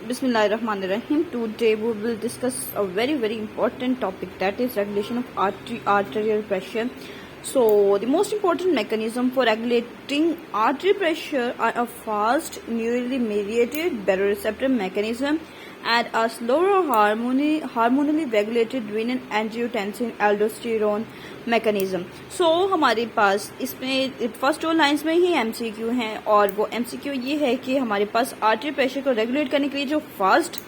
Bismillahirrahmanirrahim. Today we will discuss a very important topic, that is regulation of arterial pressure. So the most important mechanism for regulating artery pressure are a fast neurally mediated baroreceptor mechanism and a slower harmoniously regulated renin angiotensin aldosterone mechanism. So हमारे पास इसमें first 2 lines में ही MCQ हैं और वो MCQ ये है कि हमारे पास आर्टरी प्रेशर को रेगुलेट करने के लिए जो फास्ट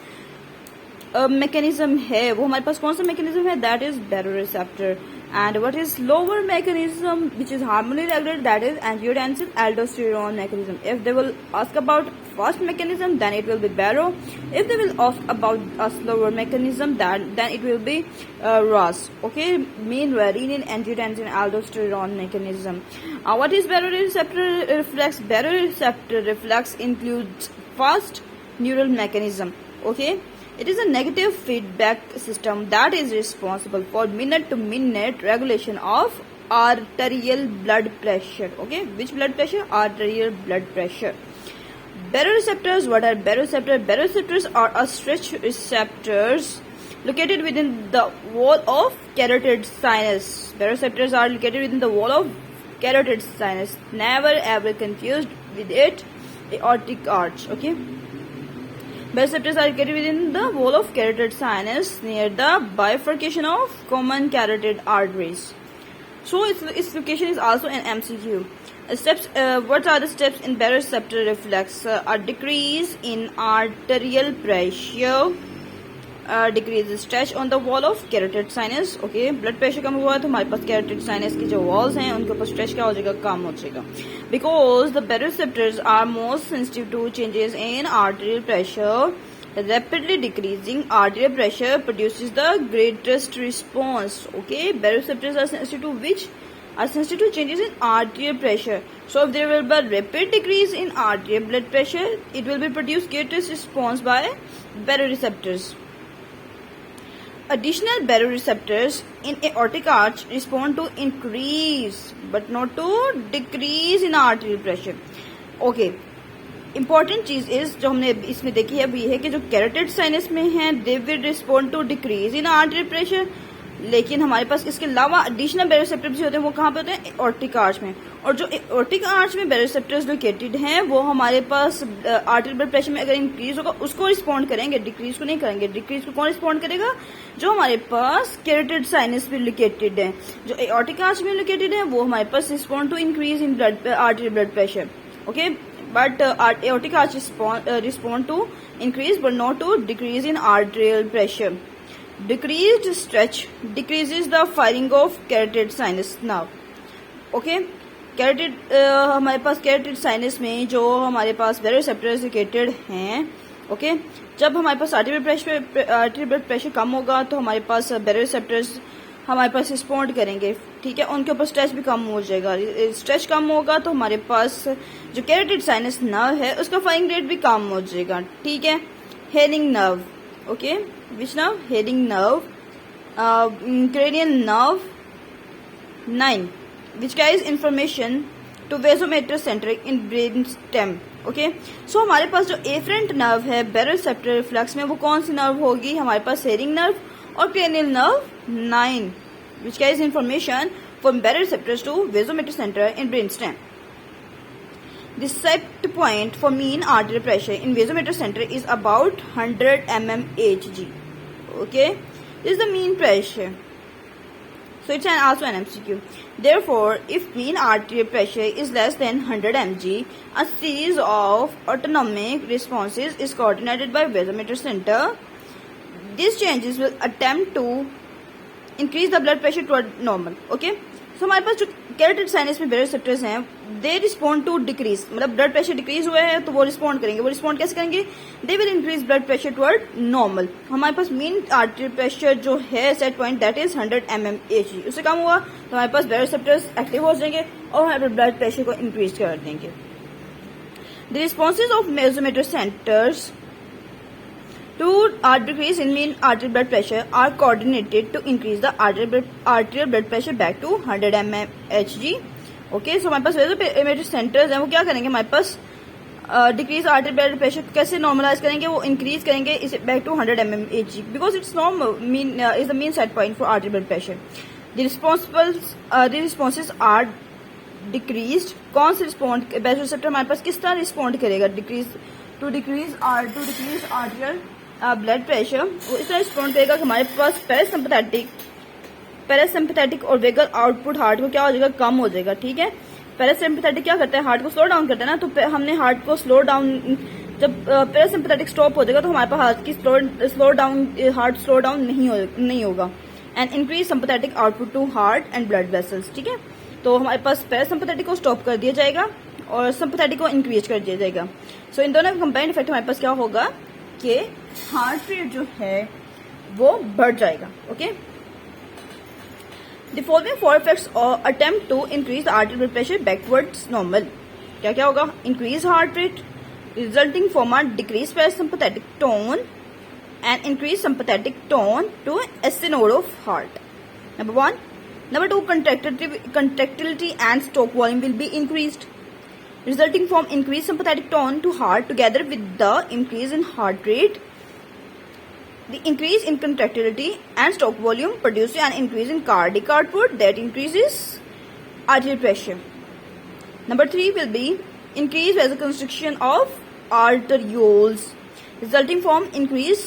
मैकेनिज्म है वो हमारे पास कौन सा मैकेनिज्म है, that is baroreceptor. And what is lower mechanism which is harmoniously regulated, that is angiotensin aldosterone mechanism. If they will ask about fast mechanism, then it will be baro. If they will ask about a slower mechanism, then it will be RAS. Okay, main renin angiotensin aldosterone mechanism. What is baroreceptor reflex? Baroreceptor reflex includes fast neural mechanism. Okay, it is a negative feedback system that is responsible for minute-to-minute regulation of arterial blood pressure. Okay, which blood pressure? Arterial blood pressure. Baroreceptors. What are baroreceptors? Baroreceptors are a stretch receptors located within the wall of carotid sinus. Baroreceptors are located within the wall of carotid sinus. Never ever confused with it aortic arch. Okay. Baroreceptors are located within the wall of carotid sinus near the bifurcation of common carotid arteries. So its location is also an MCQ. Steps. What are the steps in baroreceptor reflex? A decrease in arterial pressure, decrease stretch on the wall of carotid sinus. Okay, blood pressure कम हुआ तो हमारे पास carotid sinus की जो walls हैं उनके ऊपर stretch क्या हो जाएगा, कम हो जाएगा. Because the baroreceptors are most sensitive to changes in arterial pressure, rapidly decreasing arterial pressure produces the greatest response. Okay, baroreceptors are sensitive to which? Are sensitive to changes in arterial pressure. So if there will be a rapid decrease in arterial blood pressure, it will be produced greatest response by baroreceptors. Additional baroreceptors in aortic arch respond to increase but not to decrease in arterial pressure. Okay, important चीज is जो हमने इसमें देखी है वो ये है कि जो कैरोटिड साइनस में है they will respond to decrease in artery pressure, लेकिन हमारे पास इसके अलावा एडिशनल baroreceptors होते हैं वो कहाँ पे होते हैं, एओर्टिक आर्च में. और जो एओर्टिक आर्च में baroreceptors लोकेटेड हैं वो हमारे पास आर्टरी ब्लड प्रेशर में अगर इंक्रीज होगा उसको रिस्पॉन्ड करेंगे, डिक्रीज को नहीं करेंगे. डिक्रीज को कौन रिस्पॉन्ड करेगा, जो हमारे पास कैरोटिड साइनस में लोकेटेड है. जो एओर्टिक आर्च में लोकेटेड है वो हमारे पास respond to increase in artery blood pressure. Okay, but aortic arch respond to increase but not to decrease in arterial pressure. Decreased stretch decreases the firing of carotid sinus nerve. Okay, carotid हमारे पास carotid sinus में जो हमारे पास baroreceptors located हैं. Okay, जब हमारे पास arterial blood pressure कम होगा तो हमारे पास baroreceptors हमारे पास रिस्पॉन्ड करेंगे. ठीक है, उनके ऊपर स्ट्रेच भी कम हो जाएगा. स्ट्रेच कम होगा तो हमारे पास जो कैरोटिड साइनस नर्व है उसका फायरिंग रेट भी कम हो जाएगा. ठीक है, Hering nerve. Okay, which nerve? Hering nerve. Cranial nerve 9 which carries information to vasomotor center in brain stem. Okay, so हमारे पास जो एफरेंट नर्व है baroreceptor रिफ्लेक्स में वो कौन सी नर्व होगी, हमारे पास हेडिंग नर्व और cranial nerve 9 which carries information from baroreceptors to vasomotor center in brainstem. The set point for mean arterial pressure in vasomotor center is about 100 mmHg. Okay, this is the mean pressure. So it's also an MCQ. Therefore, if mean arterial pressure is less than 100 mg, a series of autonomic responses is coordinated by vasomotor center. These changes will attempt to increase the blood pressure toward normal. Okay, so हमारे पास जो carotid sinus में baroreceptors हैं they respond to decrease, मतलब blood pressure decrease हुआ है तो वो रिस्पॉन्ड करेंगे. वो रिस्पॉन्ड कैसे करेंगे, they will increase blood pressure toward normal. हमारे पास मीन आर्टरी प्रेशर जो है set point that is 100 mmHg. उससे कम हुआ तो हमारे पास baroreceptors एक्टिव हो जाएंगे और हमारे ब्लड प्रेशर को इंक्रीज कर देंगे. The responses of vasomotor centers to decrease in mean arterial blood pressure are coordinated to increase the arterial blood pressure back to 100 mmHg. Okay, so हमारे पास वेसोमेटर सेंटर्स हैं वो क्या करेंगे, हमारे पास डिक्रीज आर्टरी ब्लड प्रेशर कैसे normalise करेंगे, वो इंक्रीज करेंगे इसे back to 100 mmHg because it's normal mean is the mean set point for artery blood pressure. The responses are decrease. कौन से रिस्पॉन्ड बेसोरिसेप्टर हमारे पास किस तरह रिस्पॉन्ड करेगा to decrease arterial blood pressure, वो इस तरह रिस्पॉन्ड करेगा कि हमारे पास पैरासिम्पैथेटिक और वेगल आउटपुट हार्ट को क्या हो जाएगा, कम हो जाएगा. ठीक है, पैरासिम्पैथेटिक क्या करता है, हार्ट को स्लो डाउन करता है ना. तो हमने हार्ट को स्लो डाउन, जब पैरासिम्पैथेटिक स्टॉप हो जाएगा तो हमारे पास हार्ट स्लो डाउन नहीं होगा. And increase sympathetic output to heart and blood vessels. ठीक है, तो हमारे पास पैरासिम्पैथेटिक को स्टॉप कर दिया जाएगा और सिंपैथेटिक को इंक्रीज कर दिया जाएगा. सो इन दोनों का कंबाइंड इफेक्ट हमारे पास क्या होगा कि हार्ट रेट जो है वो बढ़ जाएगा. Okay, The following four effects attempt to increase the arterial blood pressure backwards normal. क्या क्या होगा, increase heart rate resulting from a decreased parasympathetic tone and increased sympathetic tone to SC node of heart. Number 1. Number 2. Contractility and stroke volume will be increased, resulting from increased sympathetic tone to heart together with the increase in heart rate. The increase in contractility and stroke volume produces an increase in cardiac output that increases arterial pressure. Number 3 will be increased vasoconstriction of arterioles, resulting from increased